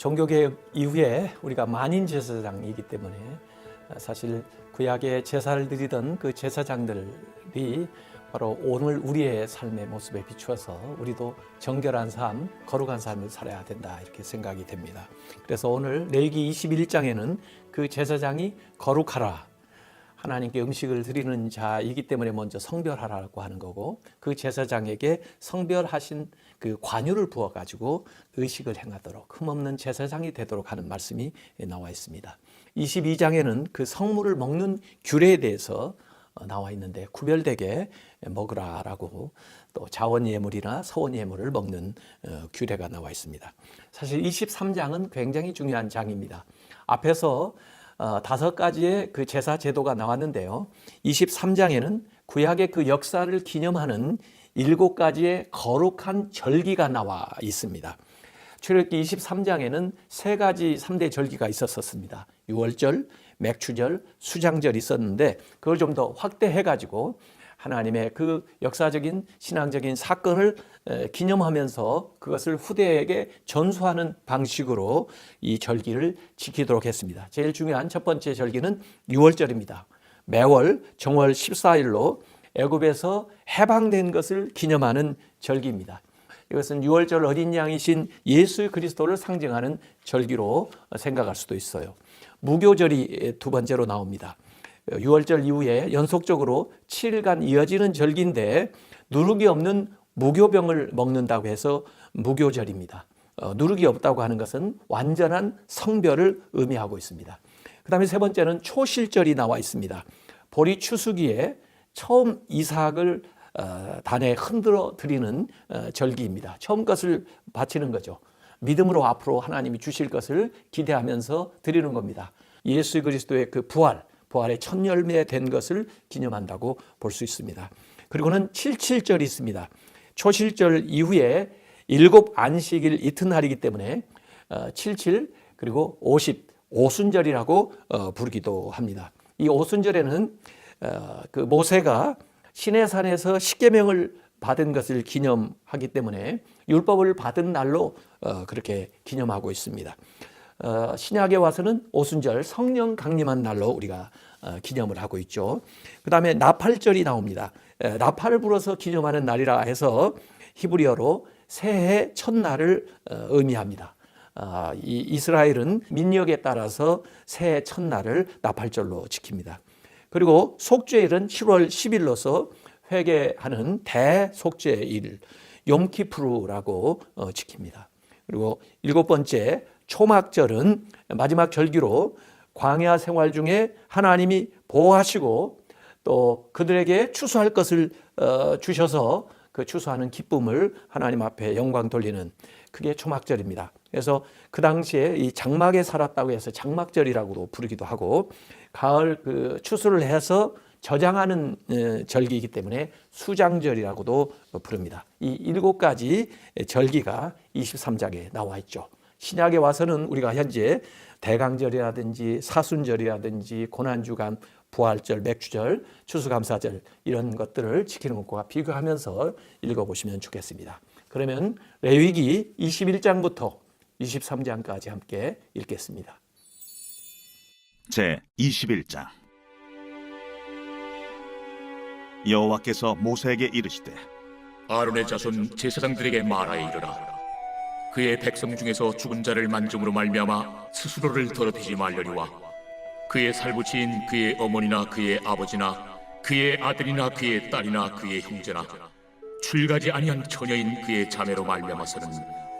종교개혁 이후에 우리가 만인 제사장이기 때문에 사실 구약의 제사를 드리던 그 제사장들이 바로 오늘 우리의 삶의 모습에 비추어서 우리도 정결한 삶, 거룩한 삶을 살아야 된다 이렇게 생각이 됩니다. 그래서 오늘 레위기 21장에는 그 제사장이 거룩하라, 하나님께 음식을 드리는 자이기 때문에 먼저 성별하라고 하는 거고, 그 제사장에게 성별하신 그 관유를 부어가지고 의식을 행하도록 흠없는 제사장이 되도록 하는 말씀이 나와 있습니다. 22장에는 그 성물을 먹는 규례에 대해서 나와 있는데 구별되게 먹으라라고, 또 자원예물이나 서원예물을 먹는 규례가 나와 있습니다. 사실 23장은 굉장히 중요한 장입니다. 앞에서 5가지의 그 제사 제도가 나왔는데요. 23장에는 구약의 그 역사를 기념하는 7가지의 거룩한 절기가 나와 있습니다. 출애굽기 23장에는 3가지 3대 절기가 있었습니다. 유월절, 맥추절, 수장절이 있었는데 그걸 좀 더 확대해가지고 하나님의 그 역사적인 신앙적인 사건을 기념하면서 그것을 후대에게 전수하는 방식으로 이 절기를 지키도록 했습니다. 제일 중요한 첫 번째 절기는 유월절입니다. 매월 정월 14일로 애굽에서 해방된 것을 기념하는 절기입니다. 이것은 유월절 어린 양이신 예수 그리스도를 상징하는 절기로 생각할 수도 있어요. 무교절이 두 번째로 나옵니다. 유월절 이후에 연속적으로 7일간 이어지는 절기인데 누룩이 없는 무교병을 먹는다고 해서 무교절입니다. 누룩이 없다고 하는 것은 완전한 성별을 의미하고 있습니다. 그 다음에 세 번째는 초실절이 나와 있습니다. 보리 추수기에 처음 이삭을 단에 흔들어 드리는 절기입니다. 처음 것을 바치는 거죠. 믿음으로 앞으로 하나님이 주실 것을 기대하면서 드리는 겁니다. 예수 그리스도의 그 부활의 첫 열매 된 것을 기념한다고 볼 수 있습니다. 그리고는 77절이 있습니다. 초실절 이후에 7 안식일 이튿날이기 때문에 77 그리고 50 오순절이라고 부르기도 합니다. 이 오순절에는 그 모세가 시내산에서 십계명을 받은 것을 기념하기 때문에 율법을 받은 날로 그렇게 기념하고 있습니다. 신약에 와서는 오순절 성령 강림한 날로 우리가 기념을 하고 있죠. 그 다음에 나팔절이 나옵니다. 나팔을 불어서 기념하는 날이라 해서 히브리어로 새해 첫날을 의미합니다. 이 이스라엘은 민력에 따라서 새해 첫날을 나팔절로 지킵니다. 그리고 속죄일은 7월 10일로서 회개하는 대속죄일 욤키푸르라고 지킵니다. 그리고 7번째 초막절은 마지막 절기로 광야 생활 중에 하나님이 보호하시고 또 그들에게 추수할 것을 주셔서 그 추수하는 기쁨을 하나님 앞에 영광 돌리는, 그게 초막절입니다. 그래서 그 당시에 이 장막에 살았다고 해서 장막절이라고도 부르기도 하고, 가을 그 추수를 해서 저장하는 절기이기 때문에 수장절이라고도 부릅니다. 이 7가지 절기가 23장에 나와 있죠. 신약에 와서는 우리가 현재 대강절이라든지 사순절이라든지 고난주간, 부활절, 맥추절, 추수감사절 이런 것들을 지키는 것과 비교하면서 읽어보시면 좋겠습니다. 그러면 레위기 21장부터 23장까지 함께 읽겠습니다. 제 21장. 여호와께서 모세에게 이르시되 아론의 자손 제사장들에게 말하여 이르라. 그의 백성 중에서 죽은 자를 만짐으로 말미암아 스스로를 더럽히지 말려니와 그의 살부치인 그의 어머니나 그의 아버지나 그의 아들이나 그의 딸이나 그의 형제나 출가지 아니한 처녀인 그의 자매로 말미암아서는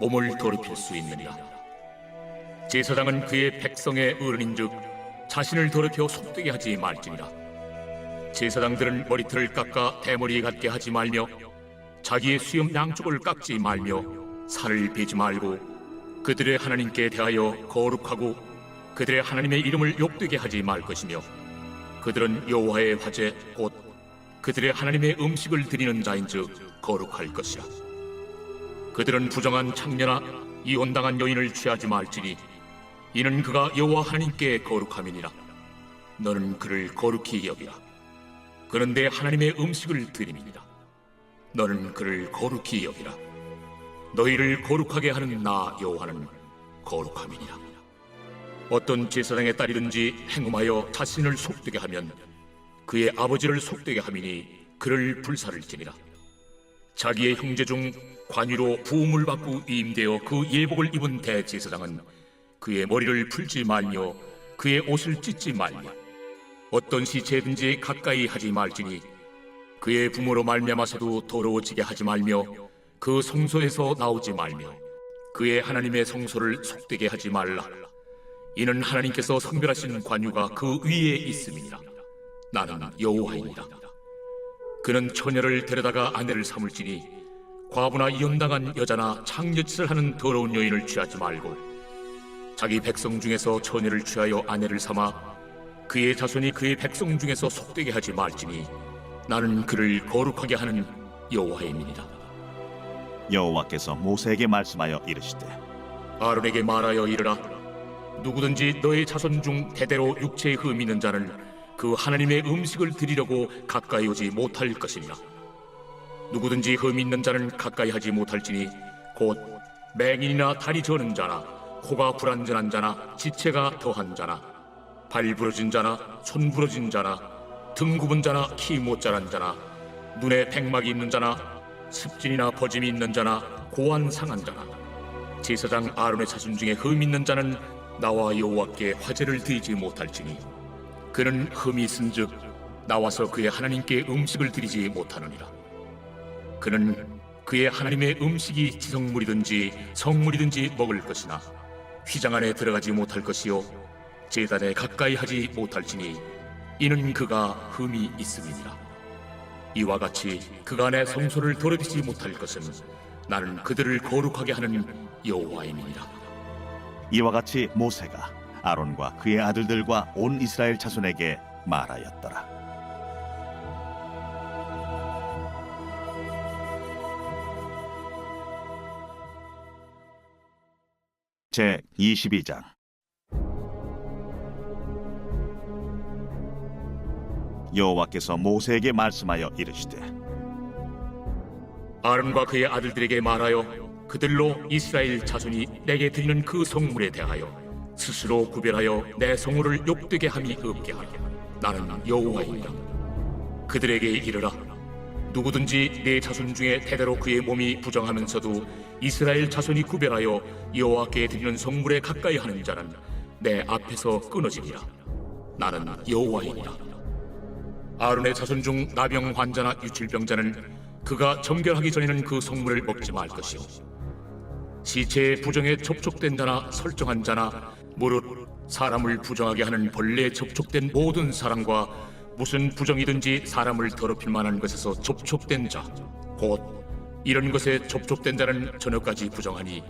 몸을 더럽힐 수 있느니라. 제사장은 그의 백성의 어른인즉 자신을 더럽혀 속되게 하지 말지니라. 제사장들은 머리털을 깎아 대머리 같게 하지 말며 자기의 수염 양쪽을 깎지 말며 살을 베지 말고 그들의 하나님께 대하여 거룩하고 그들의 하나님의 이름을 욕되게 하지 말 것이며, 그들은 여호와의 화제 곧 그들의 하나님의 음식을 드리는 자인즉 거룩할 것이라. 그들은 부정한 창녀나 이혼당한 여인을 취하지 말지니 이는 그가 여호와 하나님께 거룩함이니라. 너는 그를 거룩히 여기라. 그런데 하나님의 음식을 드림이니라. 너는 그를 거룩히 여기라. 너희를 거룩하게 하는 나 여호와는 거룩함이니라. 어떤 제사장의 딸이든지 행음하여 자신을 속되게 하면 그의 아버지를 속되게 함이니 그를 불살을지니라. 자기의 형제 중 관위로 부음을 받고 위임되어 그 예복을 입은 대제사장은 그의 머리를 풀지 말며 그의 옷을 찢지 말며 어떤 시체든지 가까이 하지 말지니 그의 부모로 말미암아서도 더러워지게 하지 말며 그 성소에서 나오지 말며 그의 하나님의 성소를 속되게 하지 말라. 이는 하나님께서 성별하신 관유가 그 위에 있음이니라. 나는 여호와이니라. 그는 처녀를 데려다가 아내를 삼을지니 과부나 이혼당한 여자나 창녀짓을 하는 더러운 여인을 취하지 말고 자기 백성 중에서 처녀를 취하여 아내를 삼아 그의 자손이 그의 백성 중에서 속되게 하지 말지니 나는 그를 거룩하게 하는 여호와임이니라. 여호와께서 모세에게 말씀하여 이르시되 아론에게 말하여 이르라. 누구든지 너의 자손 중 대대로 육체에 흠 있는 자는 그 하나님의 음식을 드리려고 가까이 오지 못할 것이니라. 누구든지 흠 있는 자는 가까이 하지 못할지니 곧 맹인이나 다리 저는 자나 코가 불완전한 자나 지체가 더한 자나 발 부러진 자나 손 부러진 자나 등 굽은 자나 키 못 자란 자나 눈에 백막이 있는 자나 습진이나 버짐이 있는 자나 고안 상한 자나 제사장 아론의 자손 중에 흠 있는 자는 나와 여호와께 화제를 드리지 못할지니 그는 흠이 있은즉 나와서 그의 하나님께 음식을 드리지 못하느니라. 그는 그의 하나님의 음식이 지성물이든지 성물이든지 먹을 것이나 휘장 안에 들어가지 못할 것이요 제단에 가까이 하지 못할지니 이는 그가 흠이 있음이니라. 이와 같이 그가 내 성소를 더럽히지 못할 것은 나는 그들을 거룩하게 하는 여호와임이니라. 이와 같이 모세가 아론과 그의 아들들과 온 이스라엘 자손에게 말하였더라. 제 22장. 여호와께서 모세에게 말씀하여 이르시되 아론과 그의 아들들에게 말하여 그들로 이스라엘 자손이 내게 드리는 그 성물에 대하여 스스로 구별하여 내 성물을 욕되게 함이 없게 하라. 나는 여호와이니라. 그들에게 이르라. 누구든지 내 자손 중에 대대로 그의 몸이 부정하면서도 이스라엘 자손이 구별하여 여호와께 드리는 성물에 가까이 하는 자는 내 앞에서 끊어지리라. 나는 여호와이니라. 아론의 자손 중 나병 환자나 유출병자는 그가 정결하기 전에는 그 성물을 먹지 말 것이요 시체의 부정에 접촉된 자나 설정한 자나 무릇 사람을 부정하게 하는 벌레에 접촉된 모든 사람과 무슨 부정이든지 사람을 더럽힐 만한 것에서 접촉된 자 곧 이런 것에 접촉된 자는 저녁까지 부정하니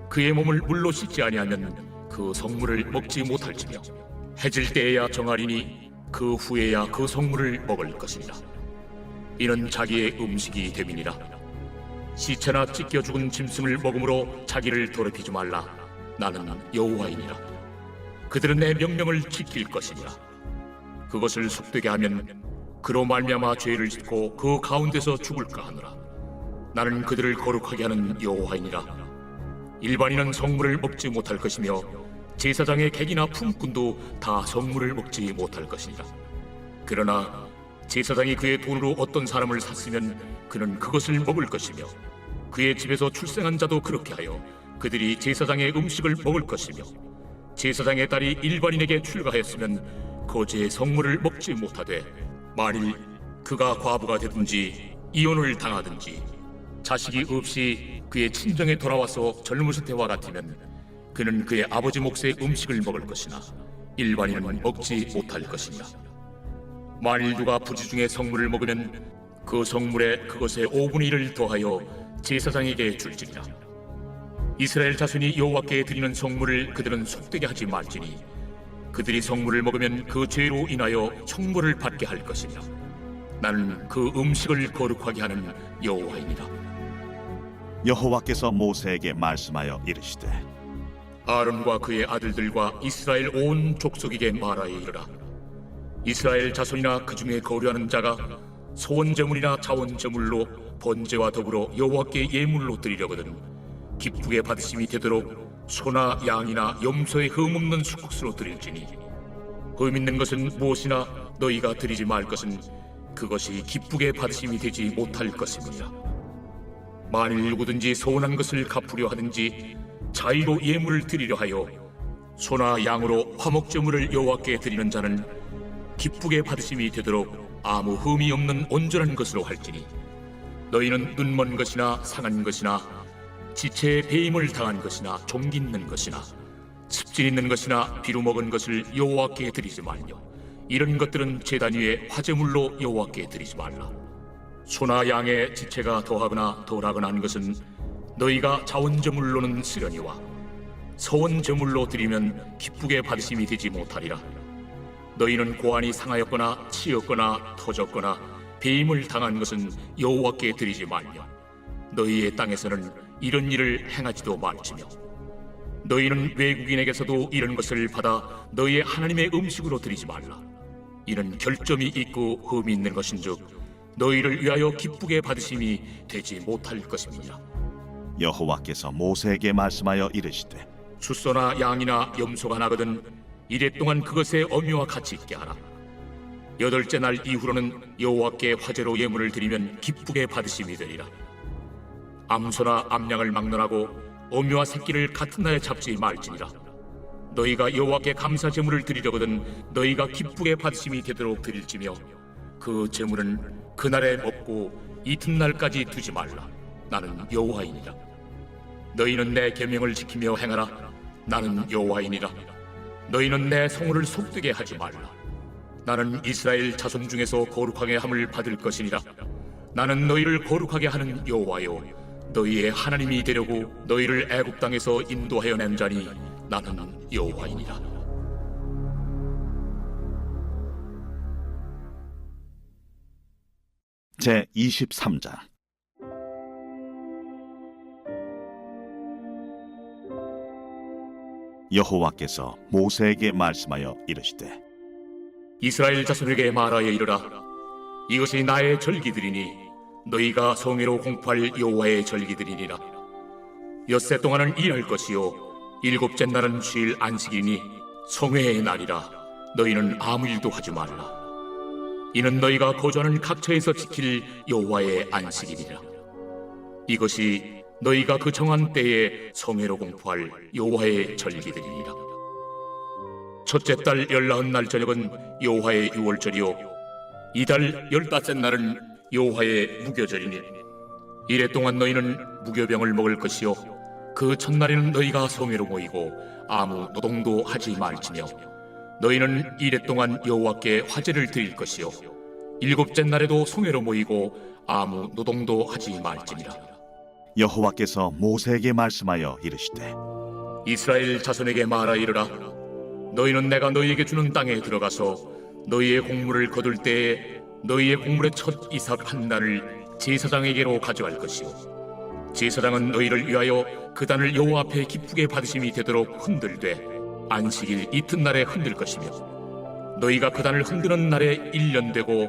그의 몸을 물로 씻지 아니하면 그 성물을 먹지 못할지며 해질 때에야 정하리니 그 후에야 그 성물을 먹을 것이니라. 이는 자기의 음식이 됨이니라. 시체나 찢겨 죽은 짐승을 먹음으로 자기를 더럽히지 말라. 나는 여호와이니라. 그들은 내 명령을 지킬 것이니라. 그것을 속되게 하면 그로 말미암아 죄를 짓고 그 가운데서 죽을까 하노라. 나는 그들을 거룩하게 하는 여호와이니라. 일반인은 성물을 먹지 못할 것이며 제사장의 객이나 품꾼도 다 성물을 먹지 못할 것이니라. 그러나 제사장이 그의 돈으로 어떤 사람을 샀으면 그는 그것을 먹을 것이며 그의 집에서 출생한 자도 그렇게 하여 그들이 제사장의 음식을 먹을 것이며 제사장의 딸이 일반인에게 출가하였으면 거제의 성물을 먹지 못하되 만일 그가 과부가 되든지 이혼을 당하든지 자식이 없이 그의 친정에 돌아와서 젊으실 때와 같으면 그는 그의 아버지 몫의 음식을 먹을 것이나 일반인은 먹지 못할 것이니라. 만일 누가 부지 중에 성물을 먹으면 그 성물에 그것의 5분의 1을 더하여 제사장에게 줄지니라. 이스라엘 자손이 여호와께 드리는 성물을 그들은 속되게 하지 말지니 그들이 성물을 먹으면 그 죄로 인하여 형벌을 받게 할 것이니라. 나는 그 음식을 거룩하게 하는 여호와이니라. 여호와께서 모세에게 말씀하여 이르시되 아론과 그의 아들들과 이스라엘 온 족속에게 말하여 이르라. 이스라엘 자손이나 그 중에 거류하는 자가 소원제물이나 자원제물로 번제와 더불어 여호와께 예물로 드리려거든 기쁘게 받으심이 되도록 소나 양이나 염소의 흠없는 수국수로 드릴지니 흠 있는 것은 무엇이나 너희가 드리지 말 것은 그것이 기쁘게 받으심이 되지 못할 것입니다. 만일 누구든지 서운한 것을 갚으려 하든지 자의로 예물을 드리려 하여 소나 양으로 화목제물을 여호와께 드리는 자는 기쁘게 받으심이 되도록 아무 흠이 없는 온전한 것으로 할지니 너희는 눈먼 것이나 상한 것이나 지체에 배임을 당한 것이나 종기 있는 것이나 습질 있는 것이나 비루 먹은 것을 여호와께 드리지 말며 이런 것들은 제단 위에 화제물로 여호와께 드리지 말라. 소나 양의 지체가 더하거나 덜하거나 한 것은 너희가 자원제물로는 쓰려니와 서원제물로 드리면 기쁘게 받으심이 되지 못하리라. 너희는 고안이 상하였거나 치였거나 터졌거나 배임을 당한 것은 여호와께 드리지 말며 너희의 땅에서는 이런 일을 행하지도 말지며 너희는 외국인에게서도 이런 것을 받아 너희의 하나님의 음식으로 드리지 말라. 이는 결점이 있고 흠이 있는 것인즉 너희를 위하여 기쁘게 받으심이 되지 못할 것입니다. 여호와께서 모세에게 말씀하여 이르시되 숫소나 양이나 염소가 나거든 이래 동안 그것의 어미와 같이 있게 하라. 8째 날 이후로는 여호와께 화제로 예물을 드리면 기쁘게 받으심이 되리라. 암소나 암양을 막론하고 어미와 새끼를 같은 날에 잡지 말지니라. 너희가 여호와께 감사 제물을 드리려거든 너희가 기쁘게 받으심이 되도록 드릴지며 그 제물은 그날에 먹고 이튿날까지 두지 말라. 나는 여호와이니라. 너희는 내 계명을 지키며 행하라. 나는 여호와이니라. 너희는 내 성호를 속되게 하지 말라. 나는 이스라엘 자손 중에서 거룩하게 함을 받을 것이니라. 나는 너희를 거룩하게 하는 여호와요 너희의 하나님이 되려고 너희를 애굽 땅에서 인도하여 낸 자니 나는 여호와이니라. 제 23장 여호와께서 모세에게 말씀하여 이르시되 이스라엘 자손에게 말하여 이르라. 이것이 나의 절기들이니 너희가 성회로 공포할 여호와의 절기들이니라. 엿새 동안은 일할 것이요 7째 날은 쉴 안식이니 성회의 날이라. 너희는 아무 일도 하지 말라. 이는 너희가 거주하는 각처에서 지킬 여호와의 안식이니라. 이것이 너희가 그 정한 때에 성회로 공포할 여호와의 절기들이니라. 첫째 달 19날 저녁은 여호와의 유월절이요 이달 15째 날은 여호와의 무교절이니 이래 동안 너희는 무교병을 먹을 것이요 그 첫날에는 너희가 성회로 모이고 아무 노동도 하지 말지며 너희는 이래 동안 여호와께 화제를 드릴 것이요 7째 날에도 성회로 모이고 아무 노동도 하지 말지니라. 여호와께서 모세에게 말씀하여 이르시되 이스라엘 자손에게 말하 이르라. 너희는 내가 너희에게 주는 땅에 들어가서 너희의 곡물을 거둘 때에 너희의 곡물의 첫 이삭 한 단을 제사장에게로 가져갈 것이요 제사장은 너희를 위하여 그 단을 여호와 앞에 기쁘게 받으심이 되도록 흔들되 안식일 이튿날에 흔들 것이며 너희가 그 단을 흔드는 날에 1년 되고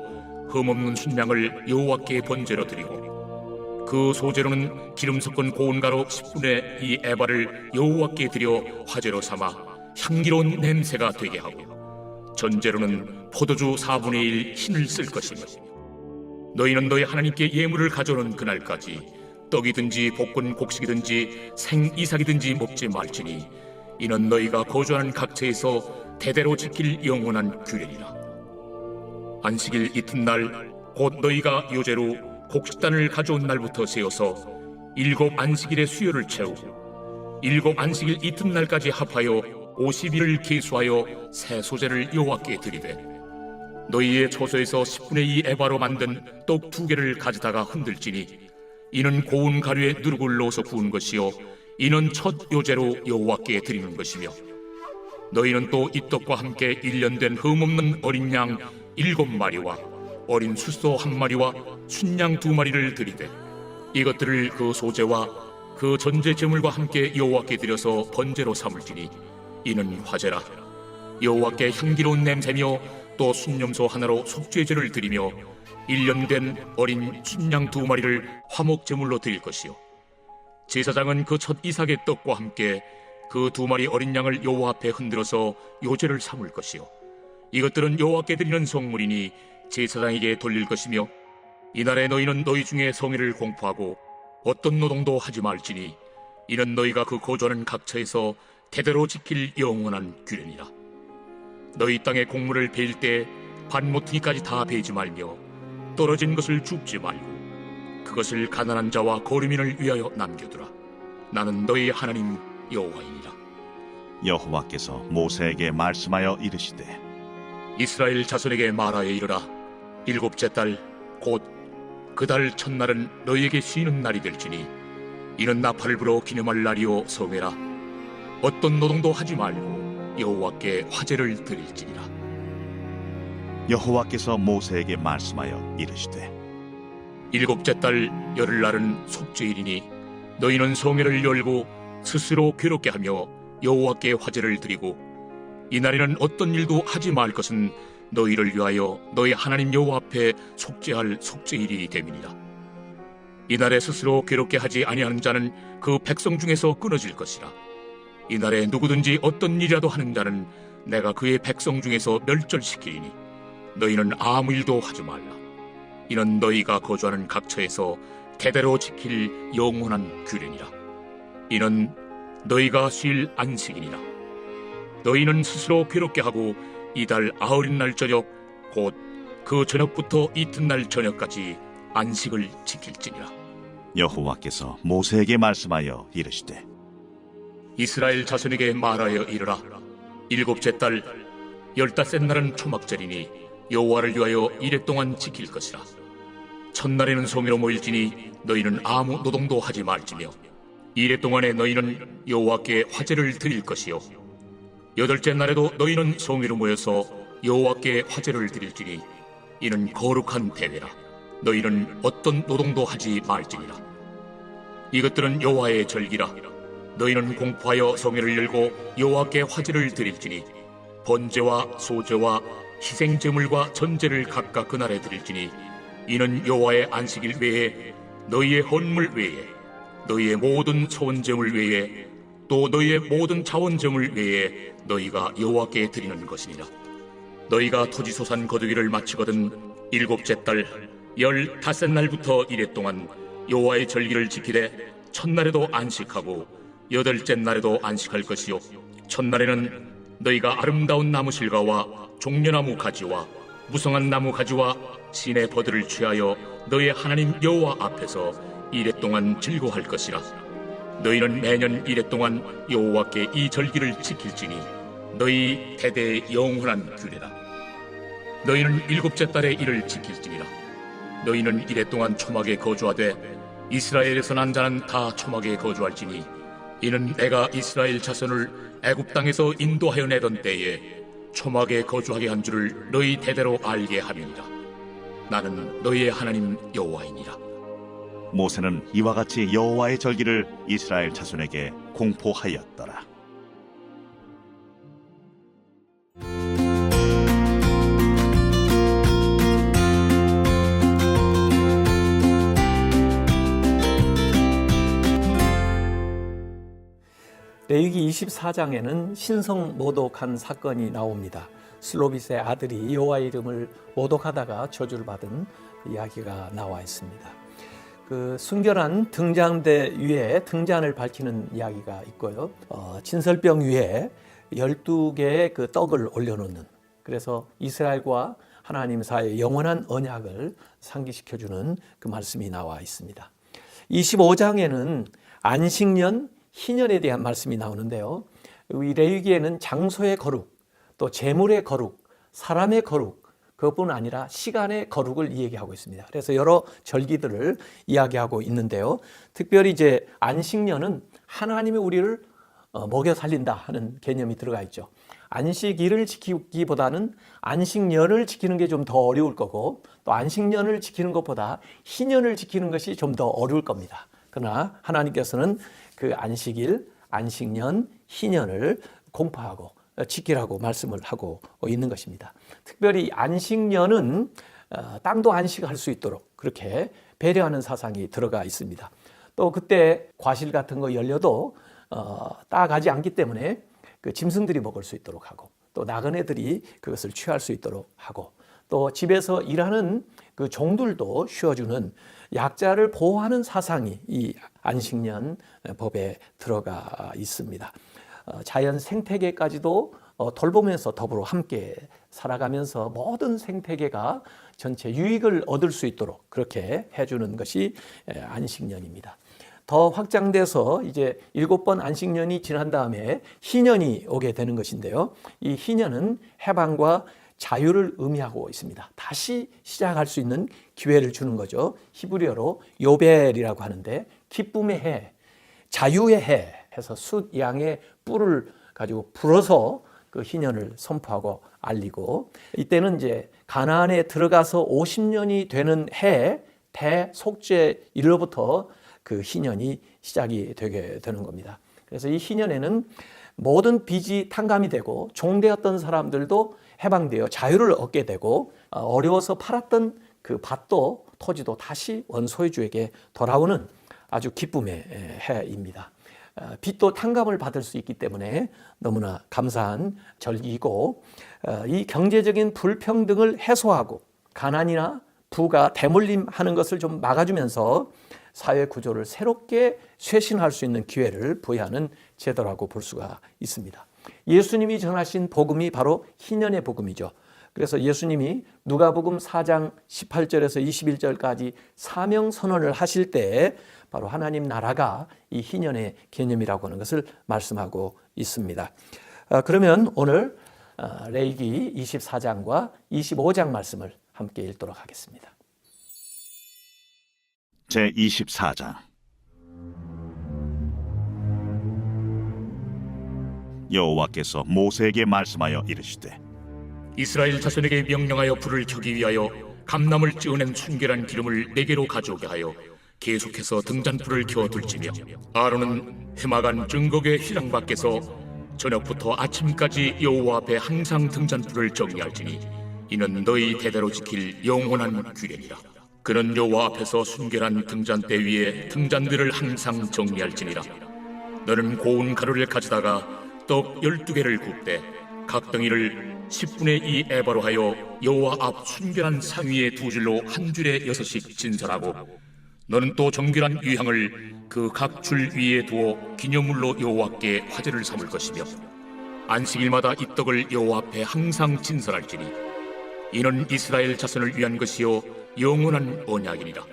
흠없는 순양을 여호와께 번제로 드리고 그 소제로는 기름 섞은 고운 가루 10분의 2 에바를 여호와께 드려 화제로 삼아 향기로운 냄새가 되게 하고 전제로는 포도주 4분의 1 흰을 쓸 것이며 너희는 너희 하나님께 예물을 가져오는 그날까지 떡이든지 볶은 곡식이든지 생이삭이든지 먹지 말지니 이는 너희가 거주하는 각처에서 대대로 지킬 영원한 규례니라. 안식일 이튿날 곧 너희가 요제로 곡식단을 가져온 날부터 세어서 7 안식일의 수요를 채우고 7 안식일 이튿날까지 합하여 50일을 계수하여 새 소제를 여호와께 드리되 너희의 초소에서 10분의 2 에바로 만든 떡 2개를 가져다가 흔들지니 이는 고운 가루에 누룩을 넣어서 구운 것이요 이는 첫 요제로 여호와께 드리는 것이며 너희는 또 이 떡과 함께 1년 된 흠없는 어린 양 7마리와 어린 숫소 1마리와 순양 2마리를 드리되 이것들을 그 소제와 그 전제 제물과 함께 여호와께 드려서 번제로 삼을지니 이는 화제라. 여호와께 향기로운 냄새며 또 순염소 하나로 속죄제를 드리며 1년 된 어린 순양 2마리를 화목 제물로 드릴 것이요 제사장은 그 첫 이삭의 떡과 함께 그 2마리 어린 양을 여호와 앞에 흔들어서 요제를 삼을 것이요 이것들은 여호와께 드리는 성물이니 제사장에게 돌릴 것이며 이날에 너희는 너희 중에 성의를 공포하고 어떤 노동도 하지 말지니 이는 너희가 그 거주하는 각처에서 대대로 지킬 영원한 규례니라. 너희 땅에 곡물을 베일 때 반모퉁이까지 다 베지 말며 떨어진 것을 줍지 말고 그것을 가난한 자와 거류민을 위하여 남겨두라. 나는 너희 하나님 여호와이니라. 여호와께서 모세에게 말씀하여 이르시되 이스라엘 자손에게 말하여 이르라. 7째 달 곧 그 달 첫날은 너희에게 쉬는 날이 될지니 이는 나팔을 불어 기념할 날이요 성회라. 어떤 노동도 하지 말고 여호와께 화제를 드릴지니라. 여호와께서 모세에게 말씀하여 이르시되 7째 달 열흘날은 속죄일이니 너희는 성회를 열고 스스로 괴롭게 하며 여호와께 화제를 드리고 이날에는 어떤 일도 하지 말 것은 너희를 위하여 너희 하나님 여호와 앞에 속죄할 속죄일이 됨이니라. 이날에 스스로 괴롭게 하지 아니하는 자는 그 백성 중에서 끊어질 것이라. 이날에 누구든지 어떤 일이라도 하는 자는 내가 그의 백성 중에서 멸절시키리니 너희는 아무 일도 하지 말라. 이는 너희가 거주하는 각처에서 대대로 지킬 영원한 규례니라. 이는 너희가 쉴 안식이니라. 너희는 스스로 괴롭게 하고 이달 9날 저녁 곧 그 저녁부터 이튿날 저녁까지 안식을 지킬지니라. 여호와께서 모세에게 말씀하여 이르시되 이스라엘 자손에게 말하여 이르라. 7째 달 15째 날은 초막절이니 여호와를 위하여 이래 동안 지킬 것이라. 첫날에는 성회로 모일지니 너희는 아무 노동도 하지 말지며 이래 동안에 너희는 여호와께 화제를 드릴 것이요 8째 날에도 너희는 성회로 모여서 여호와께 화제를 드릴지니 이는 거룩한 대회라. 너희는 어떤 노동도 하지 말지니라. 이것들은 여호와의 절기라. 너희는 공포하여 성회를 열고 여호와께 화제를 드릴지니 번제와 소제와 희생제물과 전제를 각각 그날에 드릴지니 이는 여호와의 안식일 외에 너희의 헌물 외에 너희의 모든 소원제물 외에 또 너희의 모든 자원제물 외에 너희가 여호와께 드리는 것이니라. 너희가 토지소산 거두기를 마치거든 7째 달 15날부터 이래 동안 여호와의 절기를 지키되 첫날에도 안식하고 8째 날에도 안식할 것이요 첫날에는 너희가 아름다운 나무 실과와 종려나무 가지와 무성한 나무 가지와 신의 버들을 취하여 너희 하나님 여호와 앞에서 이래 동안 즐거워할 것이라. 너희는 매년 이래 동안 여호와께 이 절기를 지킬지니 너희 대대의 영원한 규례라. 너희는 7째 달에 이를 지킬지니라. 너희는 이래 동안 초막에 거주하되 이스라엘에서 난 자는 다 초막에 거주할지니 이는 내가 이스라엘 자손을 애굽 땅에서 인도하여 내던 때에 초막에 거주하게 한 줄을 너희 대대로 알게 함이니라. 나는 너희의 하나님 여호와이니라. 모세는 이와 같이 여호와의 절기를 이스라엘 자손에게 공포하였더라. 레위기 24장에는 신성 모독한 사건이 나옵니다. 슬로빗의 아들이 여호와의 이름을 모독하다가 저주를 받은 이야기가 나와 있습니다. 그 순결한 등잔대 위에 등잔을 밝히는 이야기가 있고요. 진설병 위에 12개의 그 떡을 올려놓는, 그래서 이스라엘과 하나님 사이의 영원한 언약을 상기시켜주는 그 말씀이 나와 있습니다. 25장에는 안식년, 희년에 대한 말씀이 나오는데요. 이 레위기에는 장소의 거룩, 또 재물의 거룩, 사람의 거룩, 그것뿐 아니라 시간의 거룩을 이야기하고 있습니다. 그래서 여러 절기들을 이야기하고 있는데요. 특별히 이제 안식년은 하나님이 우리를 먹여 살린다 하는 개념이 들어가 있죠. 안식일을 지키기보다는 안식년을 지키는 게 좀 더 어려울 거고, 또 안식년을 지키는 것보다 희년을 지키는 것이 좀 더 어려울 겁니다. 그러나 하나님께서는 그 안식일, 안식년, 희년을 공포하고 지키라고 말씀을 하고 있는 것입니다. 특별히 안식년은 땅도 안식할 수 있도록 그렇게 배려하는 사상이 들어가 있습니다. 또 그때 과실 같은 거 열려도 따가지 않기 때문에 그 짐승들이 먹을 수 있도록 하고, 또 나그네들이 그것을 취할 수 있도록 하고, 또 집에서 일하는 그 종들도 쉬어주는 약자를 보호하는 사상이 이 안식년 법에 들어가 있습니다. 자연 생태계까지도 돌보면서 더불어 함께 살아가면서 모든 생태계가 전체 유익을 얻을 수 있도록 그렇게 해주는 것이 안식년입니다. 더 확장돼서 이제 7번 안식년이 지난 다음에 희년이 오게 되는 것인데요. 이 희년은 해방과 자유를 의미하고 있습니다. 다시 시작할 수 있는 기회를 주는 거죠. 히브리어로 요벨이라고 하는데 기쁨의 해, 자유의 해 해서 숫 양의 뿔을 가지고 불어서 그 희년을 선포하고 알리고, 이때는 이제 가나안에 들어가서 50년이 되는 해 대속죄일로부터 그 희년이 시작이 되게 되는 겁니다. 그래서 이 희년에는 모든 빚이 탕감이 되고 종되었던 사람들도 해방되어 자유를 얻게 되고, 어려워서 팔았던 그 밭도 토지도 다시 원소유주에게 돌아오는 아주 기쁨의 해입니다. 빚도 탕감을 받을 수 있기 때문에 너무나 감사한 절기이고, 이 경제적인 불평등을 해소하고 가난이나 부가 대물림하는 것을 좀 막아주면서 사회 구조를 새롭게 쇄신할 수 있는 기회를 부여하는 제도라고 볼 수가 있습니다. 예수님이 전하신 복음이 바로 희년의 복음이죠. 그래서 예수님이 누가복음 4장 18절에서 21절까지 사명 선언을 하실 때 바로 하나님 나라가 이 희년의 개념이라고 하는 것을 말씀하고 있습니다. 그러면 오늘 레위기 24장과 25장 말씀을 함께 읽도록 하겠습니다. 제24장. 여호와께서 모세에게 말씀하여 이르시되 이스라엘 자손에게 명령하여 불을 켜기 위하여 감람을 찌어낸 순결한 기름을 네개로 가져오게 하여 계속해서 등잔불을 켜둘지며, 아론은 해마간 증거궤 휘장 밖에서 저녁부터 아침까지 여호와 앞에 항상 등잔불을 정리할지니 이는 너희 대대로 지킬 영원한 규례니라. 그는 여호와 앞에서 순결한 등잔대 위에 등잔대를 항상 정리할지니라. 너는 고운 가루를 가져다가 떡 12개를 굽되 각 덩이를 10분의 2 에바로 하여 여호와 앞 순결한 상 위에 두 줄로 한 줄에 6씩 진설하고, 너는 또 정결한 유향을 그 각 줄 위에 두어 기념물로 여호와께 화제를 삼을 것이며, 안식일마다 이 떡을 여호와 앞에 항상 진설할지니 이는 이스라엘 자손을 위한 것이요 영원한 언약이니라.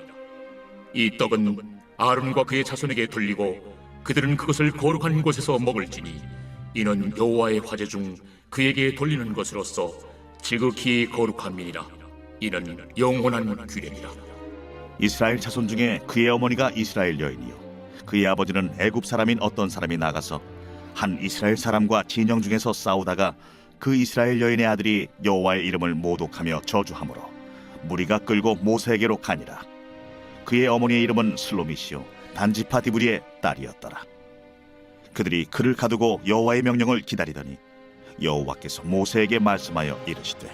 이 떡은 아론과 그의 자손에게 돌리고 그들은 그것을 거룩한 곳에서 먹을지니 이는 여호와의 화제 중 그에게 돌리는 것으로서 지극히 거룩함이니라. 이는 영원한 규례니라. 이스라엘 자손 중에 그의 어머니가 이스라엘 여인이요 그의 아버지는 애굽 사람인 어떤 사람이 나가서 한 이스라엘 사람과 진영 중에서 싸우다가 그 이스라엘 여인의 아들이 여호와의 이름을 모독하며 저주하므로 무리가 끌고 모세에게로 가니라. 그의 어머니의 이름은 슬로미시요 단지파 디브리의 딸이었더라. 그들이 그를 가두고 여호와의 명령을 기다리더니 여호와께서 모세에게 말씀하여 이르시되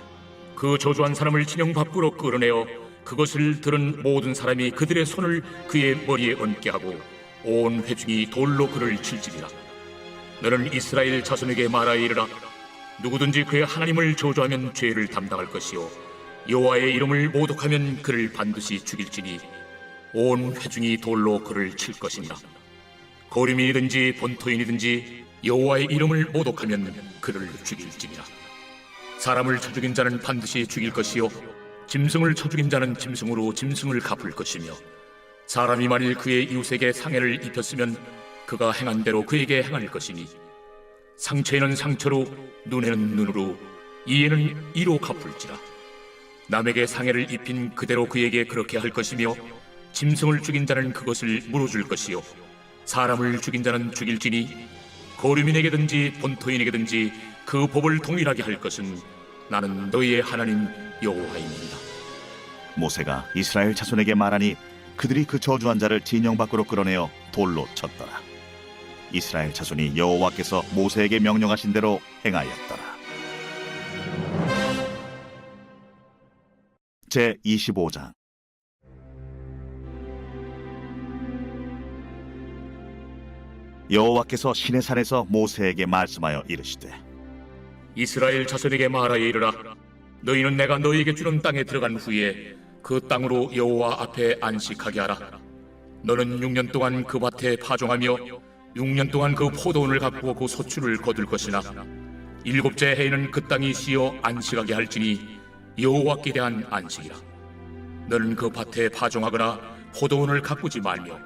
그 저주한 사람을 진영 밖으로 끌어내어 그것을 들은 모든 사람이 그들의 손을 그의 머리에 얹게 하고 온 회중이 돌로 그를 칠지니라. 너는 이스라엘 자손에게 말하여 이르라. 누구든지 그의 하나님을 저주하면 죄를 담당할 것이요 여호와의 이름을 모독하면 그를 반드시 죽일지니 온 회중이 돌로 그를 칠 것이니라. 거류민이든지 본토인이든지 여호와의 이름을 모독하면 그를 죽일지니라. 사람을 쳐 죽인 자는 반드시 죽일 것이요 짐승을 쳐 죽인 자는 짐승으로 짐승을 갚을 것이며, 사람이 만일 그의 이웃에게 상해를 입혔으면 그가 행한 대로 그에게 행할 것이니 상처에는 상처로 눈에는 눈으로 이에는 이로 갚을지라. 남에게 상해를 입힌 그대로 그에게 그렇게 할 것이며, 짐승을 죽인 자는 그것을 물어줄 것이요 사람을 죽인 자는 죽일지니 거류민에게든지 본토인에게든지 그 법을 동일하게 할 것은 나는 너희의 하나님 여호와입니다. 모세가 이스라엘 자손에게 말하니 그들이 그 저주한 자를 진영 밖으로 끌어내어 돌로 쳤더라. 이스라엘 자손이 여호와께서 모세에게 명령하신 대로 행하였더라. 제25장. 여호와께서 시내 산에서 모세에게 말씀하여 이르시되 이스라엘 자손에게 말하여 이르라. 너희는 내가 너희에게 주는 땅에 들어간 후에 그 땅으로 여호와 앞에 안식하게 하라. 너는 6년 동안 그 밭에 파종하며 6년 동안 그 포도원을 가꾸어 그 소출을 거둘 것이나 7째 해에는 그 땅이 쉬어 안식하게 할지니 여호와께 대한 안식이라. 너는 그 밭에 파종하거나 포도원을 가꾸지 말며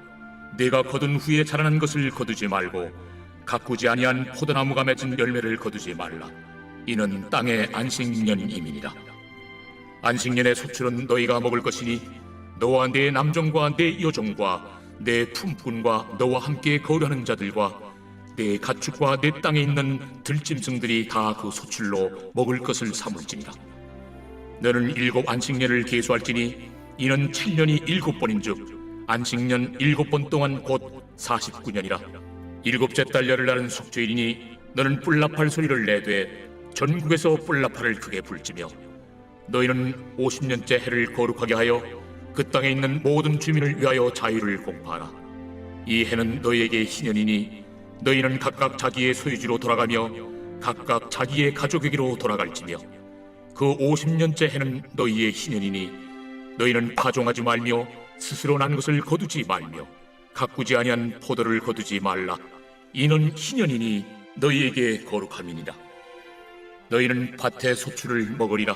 내가 거둔 후에 자라난 것을 거두지 말고 가꾸지 아니한 포도나무가 맺은 열매를 거두지 말라. 이는 땅의 안식년임이니라. 안식년의 소출은 너희가 먹을 것이니 너와 내 남종과 내 여종과 내 품꾼과 너와 함께 거류하는 자들과 내 가축과 내 땅에 있는 들짐승들이 다 그 소출로 먹을 것을 삼을지니라. 너는 7 안식년을 계수할지니 이는 7년이 7번인즉 안식년 7번 동안 곧 49년이라. 7째 달 열흘날은 속죄일이니 너는 뿔나팔 소리를 내되 전국에서 뿔나팔을 크게 불지며 너희는 50년째 해를 거룩하게 하여 그 땅에 있는 모든 주민을 위하여 자유를 공포하라. 이 해는 너희에게 희년이니 너희는 각각 자기의 소유지로 돌아가며 각각 자기의 가족에게로 돌아갈지며 그 50년째 해는 너희의 희년이니 너희는 파종하지 말며 스스로 난 것을 거두지 말며 가꾸지 아니한 포도를 거두지 말라. 이는 희년이니 너희에게 거룩함이니라. 너희는 밭의 소출을 먹으리라.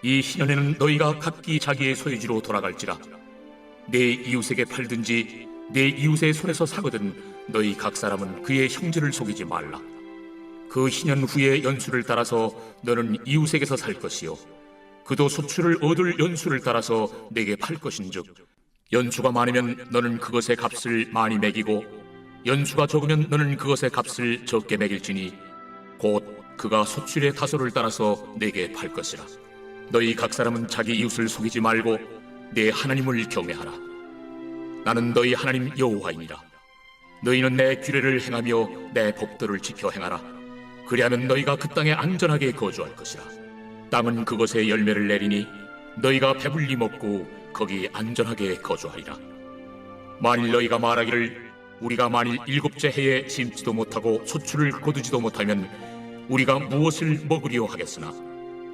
이 희년에는 너희가 각기 자기의 소유지로 돌아갈지라. 내 이웃에게 팔든지 내 이웃의 손에서 사거든 너희 각 사람은 그의 형제를 속이지 말라. 그 희년 후에 연수를 따라서 너는 이웃에게서 살 것이요 그도 소출을 얻을 연수를 따라서 내게 팔 것인즉 연수가 많으면 너는 그것의 값을 많이 매기고 연수가 적으면 너는 그것의 값을 적게 매길지니 곧 그가 소출의 다소를 따라서 내게 팔 것이라. 너희 각 사람은 자기 이웃을 속이지 말고 내 하나님을 경외하라. 나는 너희 하나님 여호와이니라. 너희는 내 규례를 행하며 내 법도를 지켜 행하라. 그리하면 너희가 그 땅에 안전하게 거주할 것이라. 땅은 그것의 열매를 내리니 너희가 배불리 먹고 거기 안전하게 거주하리라. 만일 너희가 말하기를 우리가 만일 7째 해에 심지도 못하고 소출을 거두지도 못하면 우리가 무엇을 먹으리요 하겠으나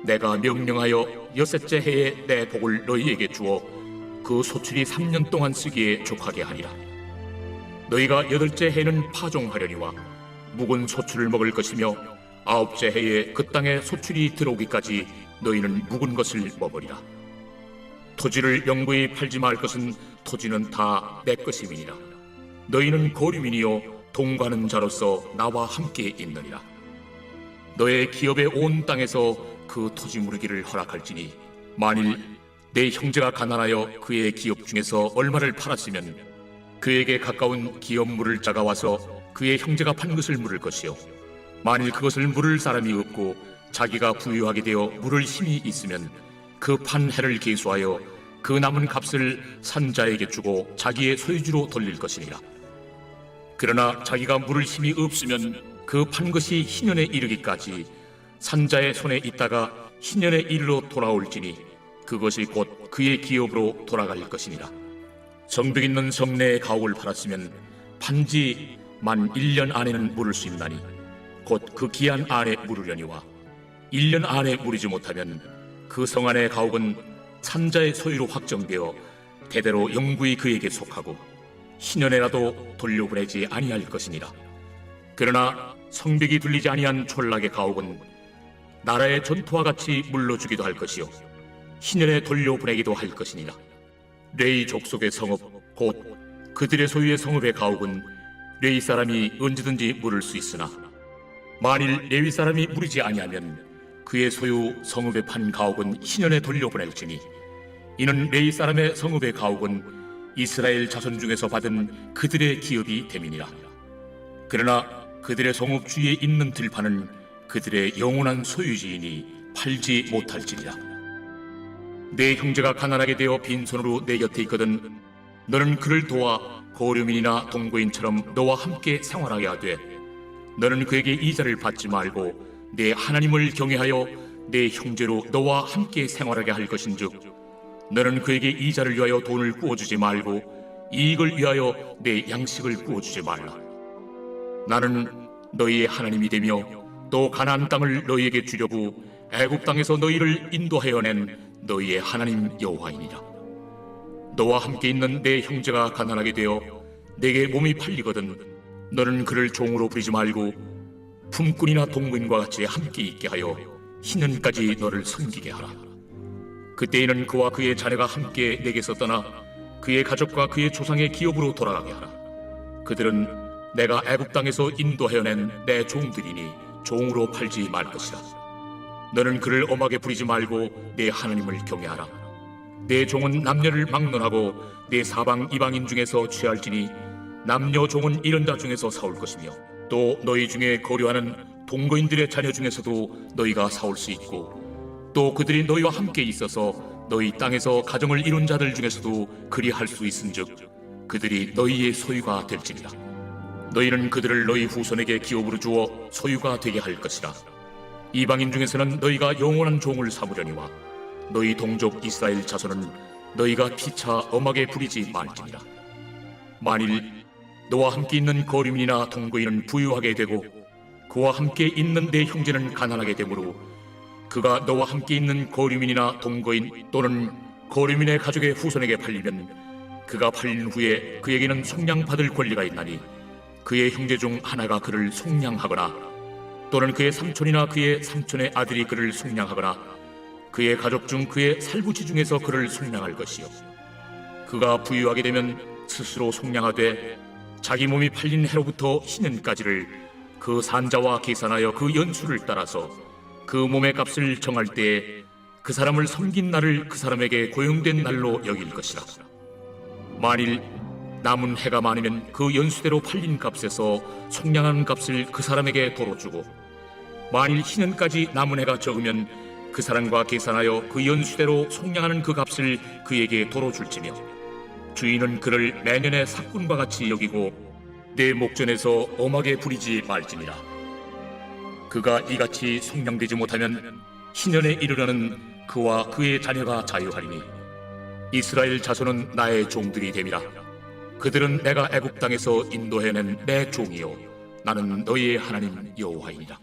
내가 명령하여 6째 해에 내 복을 너희에게 주어 그 소출이 3년 동안 쓰기에 족하게 하리라. 너희가 8째 해에는 파종하려니와 묵은 소출을 먹을 것이며 9째 해에 그 땅에 소출이 들어오기까지 너희는 묵은 것을 먹으리라. 토지를 영구히 팔지 말 것은 토지는 다 내 것임이니라. 너희는 거류민이요 동거하는 자로서 나와 함께 있느니라. 너의 기업의 온 땅에서 그 토지 무르기를 허락할지니 만일 내 형제가 가난하여 그의 기업 중에서 얼마를 팔았으면 그에게 가까운 기업 물을 자가 와서 그의 형제가 판 것을 물을 것이요 만일 그것을 물을 사람이 없고 자기가 부유하게 되어 물을 힘이 있으면 그 판 해를 계수하여 그 남은 값을 산자에게 주고 자기의 소유주로 돌릴 것이니라. 그러나 자기가 물을 힘이 없으면 그 판 것이 희년에 이르기까지 산자의 손에 있다가 희년에 이르러 돌아올지니 그것이 곧 그의 기업으로 돌아갈 것이니라. 성벽 있는 성내의 가옥을 팔았으면 판지 만 1년 안에는 물을 수 있나니 곧 그 기한 안에 물으려니와 1년 안에 물이지 못하면 그 성 안의 가옥은 산자의 소유로 확정되어 대대로 영구히 그에게 속하고 희년에라도 돌려보내지 아니할 것이니라. 그러나 성벽이 둘리지 아니한 촌락의 가옥은 나라의 전투와 같이 물러주기도 할 것이요 희년에 돌려보내기도 할 것이니라. 레위 족속의 성읍 곧 그들의 소유의 성읍의 가옥은 레위 사람이 언제든지 물을 수 있으나 만일 레위 사람이 물이지 아니하면 그의 소유 성읍에 판 가옥은 희년에 돌려보낼지니 이는 레위 사람의 성읍의 가옥은 이스라엘 자손 중에서 받은 그들의 기업이 됨이니라. 그러나 그들의 성읍 주위에 있는 들판은 그들의 영원한 소유지이니 팔지 못할지니라. 내 형제가 가난하게 되어 빈손으로 내 곁에 있거든 너는 그를 도와 거류민이나 동거인처럼 너와 함께 생활하게 하되 너는 그에게 이자를 받지 말고 내 하나님을 경외하여 내 형제로 너와 함께 생활하게 할 것인즉 너는 그에게 이자를 위하여 돈을 구워주지 말고 이익을 위하여 내 양식을 구워주지 말라. 나는 너희의 하나님이 되며 또 가나안 땅을 너희에게 주려고 애굽 땅에서 너희를 인도하여 낸 너희의 하나님 여호와이니라. 너와 함께 있는 내 형제가 가난하게 되어 내게 몸이 팔리거든 너는 그를 종으로 부리지 말고 품꾼이나 동무인과 같이 함께 있게 하여 희년까지 너를 섬기게 하라. 그때에는 그와 그의 자녀가 함께 내게서 떠나 그의 가족과 그의 조상의 기업으로 돌아가게 하라. 그들은 내가 애굽 땅에서 인도하여 낸 내 종들이니 종으로 팔지 말 것이라. 너는 그를 엄하게 부리지 말고 내 하나님을 경외하라. 내 종은 남녀를 막론하고 내 사방 이방인 중에서 취할지니 남녀 종은 이런 자 중에서 사올 것이며 또 너희 중에 거류하는 동거인들의 자녀 중에서도 너희가 사올 수 있고 또 그들이 너희와 함께 있어서 너희 땅에서 가정을 이룬 자들 중에서도 그리할 수 있은즉 그들이 너희의 소유가 될지니라. 너희는 그들을 너희 후손에게 기업으로 주어 소유가 되게 할 것이라. 이방인 중에서는 너희가 영원한 종을 삼으려니와 너희 동족 이스라엘 자손은 너희가 피차 엄하게 부리지 말지니라. 만일 너와 함께 있는 거류민이나 동거인은 부유하게 되고 그와 함께 있는 내 형제는 가난하게 되므로 그가 너와 함께 있는 거류민이나 동거인 또는 거류민의 가족의 후손에게 팔리면 그가 팔린 후에 그에게는 속량받을 권리가 있나니 그의 형제 중 하나가 그를 속량하거나 또는 그의 삼촌이나 그의 삼촌의 아들이 그를 속량하거나 그의 가족 중 그의 살부치 중에서 그를 속량할 것이요 그가 부유하게 되면 스스로 속량하되 자기 몸이 팔린 해로부터 희년까지를 그 산자와 계산하여 그 연수를 따라서 그 몸의 값을 정할 때에 그 사람을 섬긴 날을 그 사람에게 고용된 날로 여길 것이라. 만일 남은 해가 많으면 그 연수대로 팔린 값에서 속량한 값을 그 사람에게 도로 주고 만일 희년까지 남은 해가 적으면 그 사람과 계산하여 그 연수대로 속량하는 그 값을 그에게 도로 줄지며 주인은 그를 매년의 삭군과 같이 여기고 내 목전에서 엄하게 부리지 말지니라. 그가 이같이 속량되지 못하면 희년에 이르려는 그와 그의 자녀가 자유하리니 이스라엘 자손은 나의 종들이 됨이라. 그들은 내가 애굽 땅에서 인도해낸 내 종이요 나는 너희의 하나님 여호와이니라.